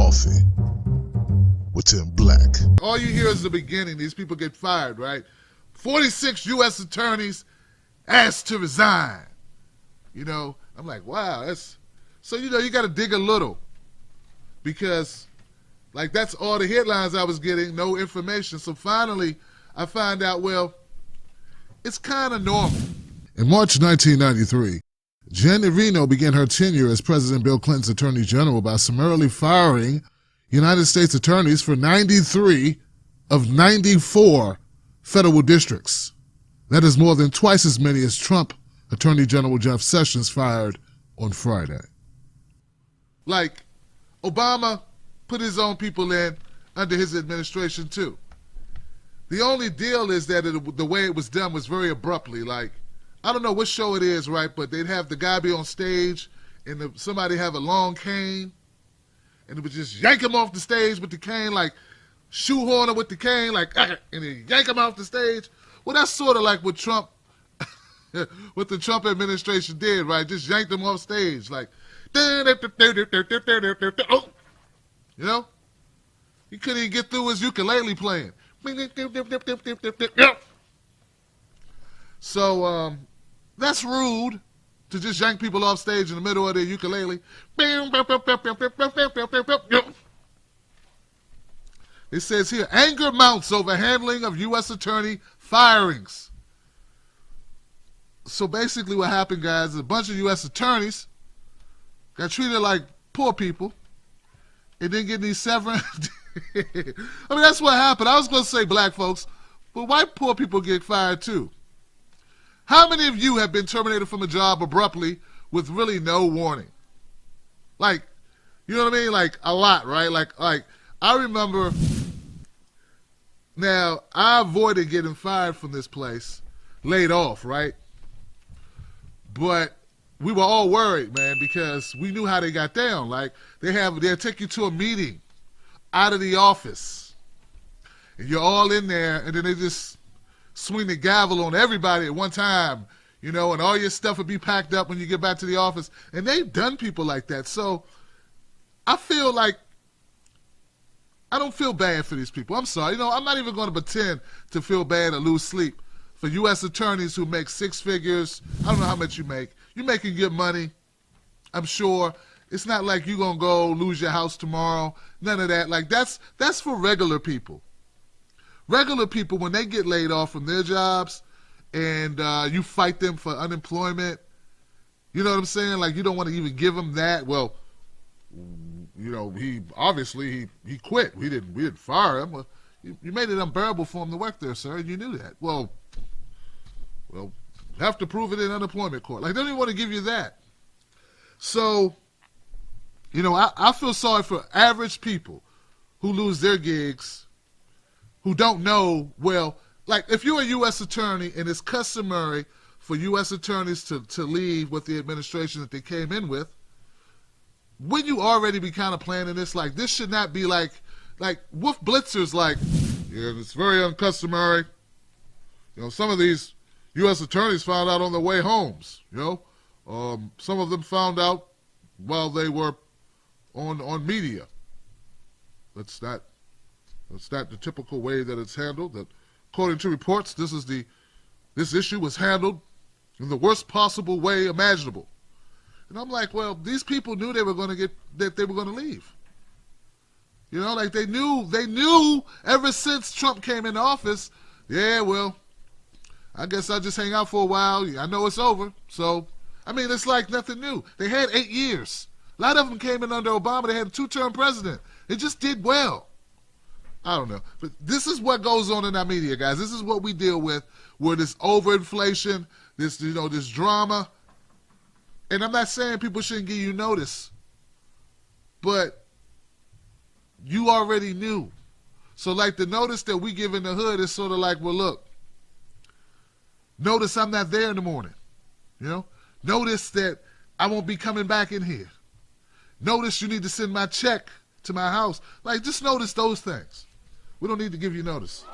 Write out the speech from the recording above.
Coffee with Tim Black. All you hear is the beginning. These people get fired, right? 46 U.S. attorneys asked to resign. You know, I'm like, wow, that's... So, you know, you got to dig a little because, like, that's all the headlines I was getting, no information. So finally, I find out, well, it's kind of normal. In March 1993, Janet Reno began her tenure as President Bill Clinton's Attorney General by summarily firing United States attorneys for 93 of 94 federal districts. That is more than twice as many as Trump Attorney General Jeff Sessions fired on Friday. Like, Obama put his own people in under his administration too. The only deal is that the way it was done was very abruptly. Like, I don't know what show it is, right? But they'd have the guy be on stage and somebody have a long cane and it would just yank him off the stage with the cane, like shoehorn him with the cane, like, and then yank him off the stage. Well, that's sort of like what Trump, what the Trump administration did, right? Just yanked him off stage, like, oh, you know? He couldn't even get through his ukulele playing. So that's rude to just yank people off stage in the middle of their ukulele. It says here, anger mounts over handling of U.S. attorney firings. So basically what happened, guys, is a bunch of U.S. attorneys got treated like poor people and didn't get any severance. I mean, that's what happened. I was going to say black folks, but white poor people get fired too. How many of you have been terminated from a job abruptly with really no warning? Like, you know what I mean? Like, a lot, right? Like I remember, now, I avoided getting fired from this place, laid off, right? But we were all worried, man, because we knew how they got down. Like, they'll take you to a meeting out of the office, and you're all in there, and then they just swing the gavel on everybody at one time, you know, and all your stuff would be packed up when you get back to the office. And they've done people like that. So I feel like I don't feel bad for these people. I'm sorry. You know, I'm not even going to pretend to feel bad or lose sleep for U.S. attorneys who make six figures. I don't know how much you make. You're making good money, I'm sure. It's not like you're going to go lose your house tomorrow. None of that. Like, that's for regular people. Regular people, when they get laid off from their jobs and you fight them for unemployment, you know what I'm saying? Like, you don't want to even give them that. Well, you know, he quit. We didn't fire him. Well, you made it unbearable for him to work there, sir, and you knew that. Well, have to prove it in unemployment court. Like, they don't even want to give you that. So, you know, I feel sorry for average people who lose their gigs, who don't know, well, like, if you're a U.S. attorney and it's customary for U.S. attorneys to leave with the administration that they came in with, wouldn't you already be kind of planning this? Like, this should not be like Wolf Blitzer's like, yeah, it's very uncustomary. You know, some of these U.S. attorneys found out on their way homes, you know. Some of them found out while they were on media. That's not the typical way that it's handled. That, according to reports, this issue was handled in the worst possible way imaginable. And I'm like, well, these people knew they were going to leave. You know, like they knew ever since Trump came into office, yeah, well, I guess I'll just hang out for a while. I know it's over. So, I mean, it's like nothing new. They had 8 years. A lot of them came in under Obama. They had a 2-term president. It just did well. I don't know. But this is what goes on in our media, guys. This is what we deal with this overinflation, this drama. And I'm not saying people shouldn't give you notice, but you already knew. So, like, the notice that we give in the hood is sort of like, well, look, notice I'm not there in the morning, you know? Notice that I won't be coming back in here. Notice you need to send my check to my house. Like, just notice those things. We don't need to give you notice.